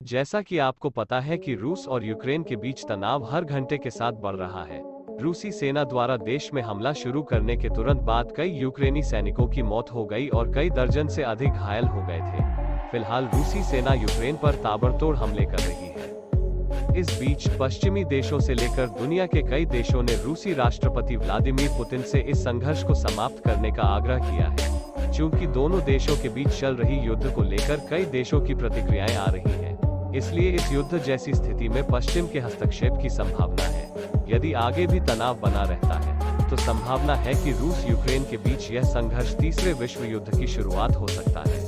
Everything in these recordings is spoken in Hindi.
जैसा कि आपको पता है कि रूस और यूक्रेन के बीच तनाव हर घंटे के साथ बढ़ रहा है। रूसी सेना द्वारा देश में हमला शुरू करने के तुरंत बाद कई यूक्रेनी सैनिकों की मौत हो गई और कई दर्जन से अधिक घायल हो गए थे। फिलहाल रूसी सेना यूक्रेन पर ताबड़तोड़ हमले कर रही है। इस बीच पश्चिमी देशों से लेकर दुनिया के कई देशों ने रूसी राष्ट्रपति व्लादिमीर पुतिन से इस संघर्ष को समाप्त करने का आग्रह किया है। चूंकि दोनों देशों के बीच चल रही युद्ध को लेकर कई देशों की प्रतिक्रियाएं आ रही हैं, इसलिए इस युद्ध जैसी स्थिति में पश्चिम के हस्तक्षेप की संभावना है। यदि आगे भी तनाव बना रहता है, तो संभावना है कि रूस यूक्रेन के बीच यह संघर्ष तीसरे विश्व युद्ध की शुरुआत हो सकता है।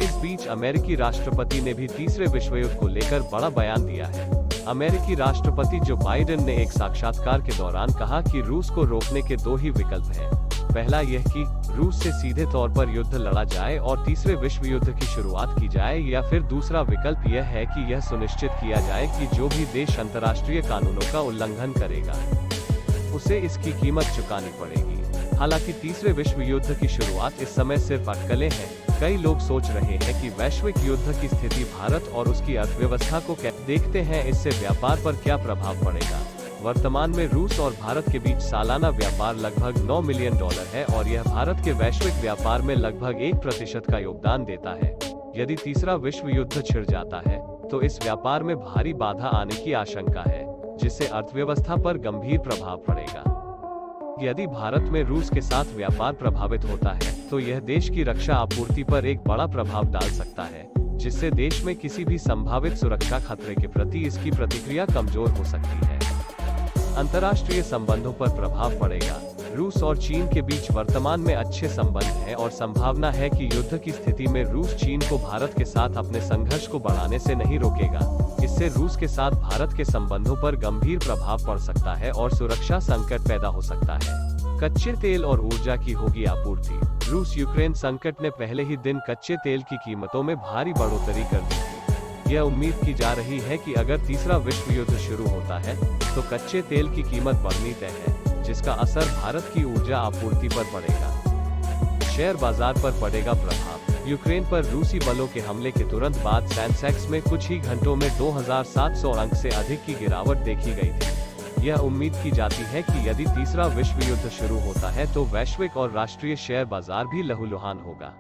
इस बीच अमेरिकी राष्ट्रपति ने भी तीसरे विश्व युद्ध को लेकर बड़ा बयान दिया है। अमेरिकी राष्ट्रपति जो बाइडेन ने एक साक्षात्कार के दौरान कहा कि रूस को रोकने के दो ही विकल्प हैं। पहला यह कि रूस से सीधे तौर पर युद्ध लड़ा जाए और तीसरे विश्व युद्ध की शुरुआत की जाए, या फिर दूसरा विकल्प यह है कि यह सुनिश्चित किया जाए कि जो भी देश अंतर्राष्ट्रीय कानूनों का उल्लंघन करेगा, उसे इसकी कीमत चुकानी पड़ेगी। हालांकि तीसरे विश्व युद्ध की शुरुआत इस समय सिर्फ अटकलें हैं। कई लोग सोच रहे हैं कि वैश्विक युद्ध की स्थिति भारत और उसकी अर्थव्यवस्था को कैसे देखते हैं, इससे व्यापार पर क्या प्रभाव पड़ेगा। वर्तमान में रूस और भारत के बीच सालाना व्यापार लगभग $9 मिलियन है और यह भारत के वैश्विक व्यापार में लगभग 1% का योगदान देता है। यदि तीसरा विश्व युद्ध छिड़ जाता है, तो इस व्यापार में भारी बाधा आने की आशंका है, जिससे अर्थव्यवस्था पर गंभीर प्रभाव पड़ेगा। यदि भारत में रूस के साथ व्यापार प्रभावित होता है, तो यह देश की रक्षा आपूर्ति पर एक बड़ा प्रभाव डाल सकता है, जिससे देश में किसी भी संभावित सुरक्षा खतरे के प्रति इसकी प्रतिक्रिया कमजोर हो सकती है। अंतर्राष्ट्रीय संबंधों पर प्रभाव पड़ेगा। रूस और चीन के बीच वर्तमान में अच्छे संबंध हैं और संभावना है कि युद्ध की स्थिति में रूस चीन को भारत के साथ अपने संघर्ष को बढ़ाने से नहीं रोकेगा। इससे रूस के साथ भारत के संबंधों पर गंभीर प्रभाव पड़ सकता है और सुरक्षा संकट पैदा हो सकता है। कच्चे तेल और ऊर्जा की होगी आपूर्ति। रूस यूक्रेन संकट ने पहले ही दिन कच्चे तेल की कीमतों में भारी बढ़ोतरी कर दी थी। यह उम्मीद की जा रही है कि अगर तीसरा विश्व युद्ध शुरू होता है, तो कच्चे तेल की कीमत बढ़नी तय है, जिसका असर भारत की ऊर्जा आपूर्ति पर पड़ेगा। शेयर बाजार पर पड़ेगा प्रभाव। यूक्रेन पर रूसी बलों के हमले के तुरंत बाद सेंसेक्स में कुछ ही घंटों में 2700 अंक से अधिक की गिरावट देखी गई थी। यह उम्मीद की जाती है कि यदि तीसरा विश्व युद्ध शुरू होता है, तो वैश्विक और राष्ट्रीय शेयर बाजार भी लहूलुहान होगा।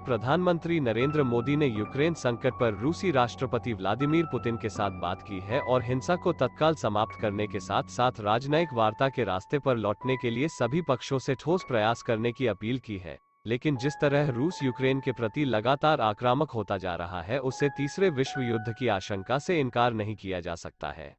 प्रधानमंत्री नरेंद्र मोदी ने यूक्रेन संकट पर रूसी राष्ट्रपति व्लादिमीर पुतिन के साथ बात की है और हिंसा को तत्काल समाप्त करने के साथ साथ राजनयिक वार्ता के रास्ते पर लौटने के लिए सभी पक्षों से ठोस प्रयास करने की अपील की है। लेकिन जिस तरह रूस यूक्रेन के प्रति लगातार आक्रामक होता जा रहा है, उससे तीसरे विश्व युद्ध की आशंका से इनकार नहीं किया जा सकता है।